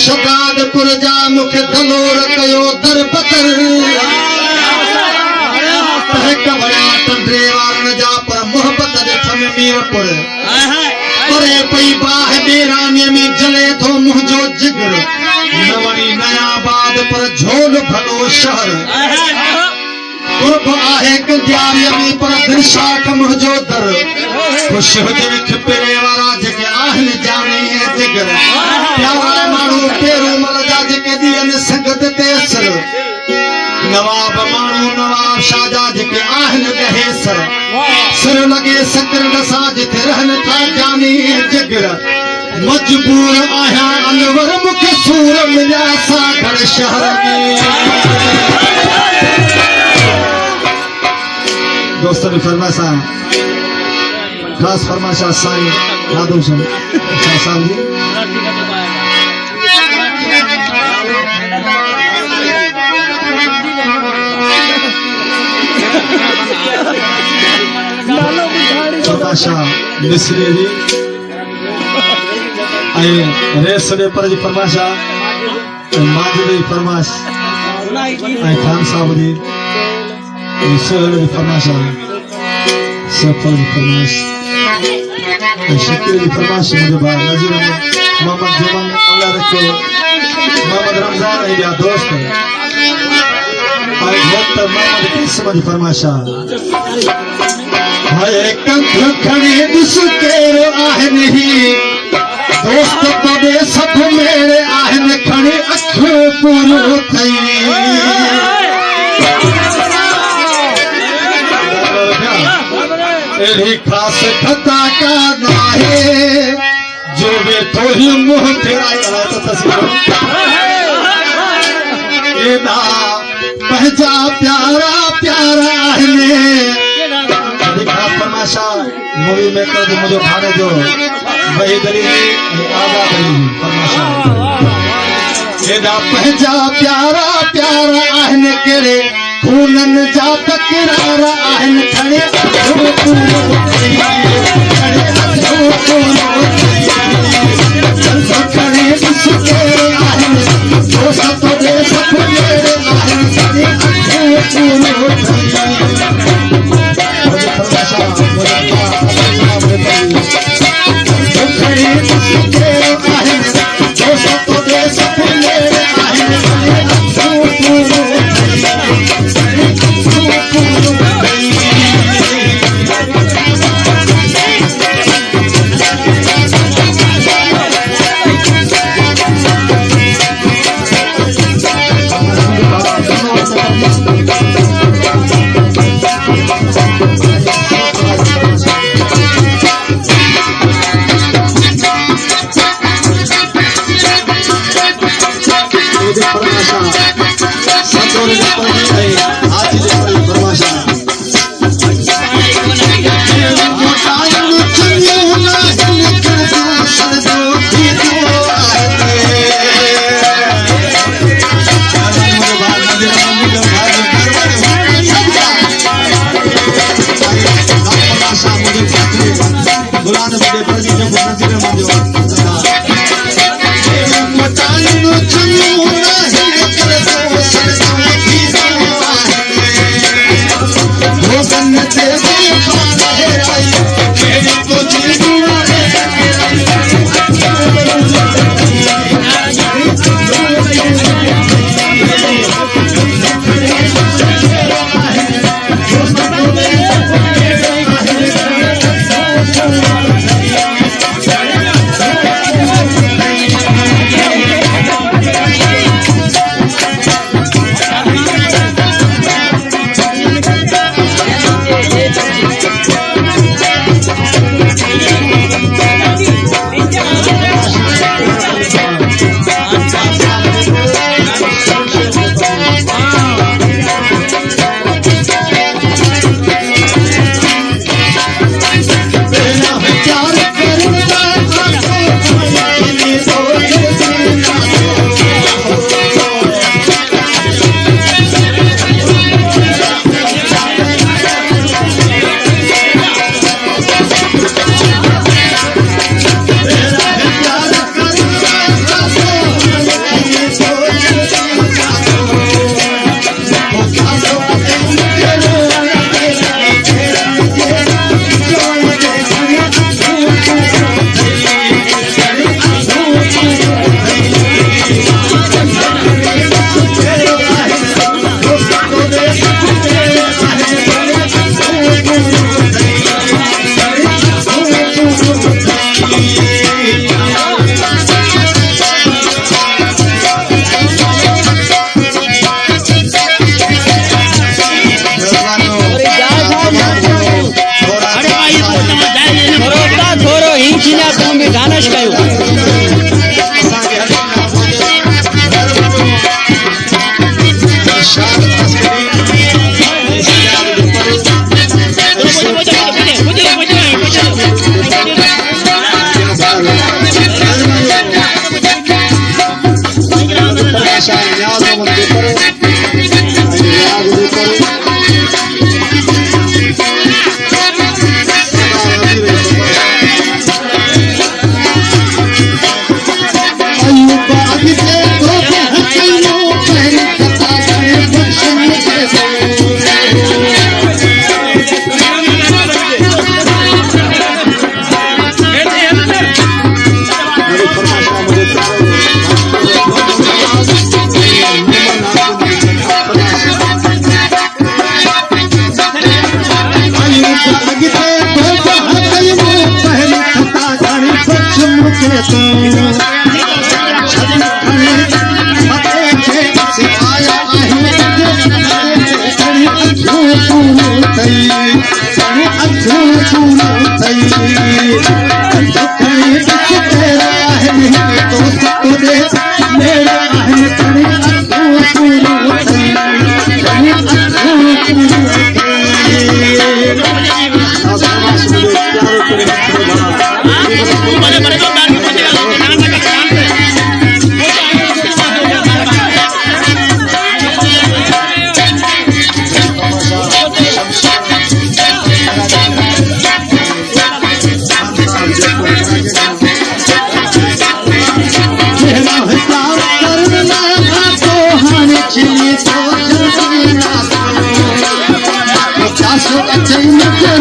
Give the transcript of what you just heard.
शगादपुर जा मुख दलोर कयो दर बदर कवड़ा टंडरे वारन जा पर मोहब्बत जे थम मीरपुर परे पई बाह बेराने में जले थो मुंहिंजो जिगर नवणी नया बाद पर झोल भलो शहर कुर्ब आहे कंदियारी में पर दिलशाख मुंहिंजो दर खुश हुजे खिपरे वारा जेके आहिन जाने जिगर प्यारा माण्हू पेरू मल जा जेके ॾियन संगत ते असर नवाब माण्हू नवाब शाहजा जेके आहिन ॾहे सर सिर लॻे सकर नसा जिथे रहन था जानी जिगर मजबूर आहियां अनवर मूंखे सूर मिलिया सागड़ शहर में दोस्तों ने फरमाया खास फरमाइश साईं नादुशन शाह साहब जी फरमाशा मिस्री जी रेस ने पर जी फरमाशा माजिद जी फरमाश खान साहब जी सोहेल जी फरमाशा सफर जी फरमाश शकील जी फरमाश मुझे बार नजीर मोहम्मद जुमन अल्लाह रखो मोहम्मद रमजान है या दोस्त आई वक्त मोहम्मद किस्म जी फरमाशा हाय कंठ खड़ी दिस तेरे आहे नहीं दोस्त तबे सब मेरे आहन खड़ी अख पूरो थई एड़ी खास खता का नाहे जो वे तो ही मुंह फेराया तो तस्वीर एदा पहजा प्यारा प्यारा है दिखा फरमाशा मूवी मेकर जो मुझे भाने जो वही दलीली आगा दलीली फरमाशा एदा पहजा प्यारा प्यारा आहन केरे खूनन जा तकरार आहन खड़े खड़े आहन दोस्त दे सब मेरे आहन That's what I tell you.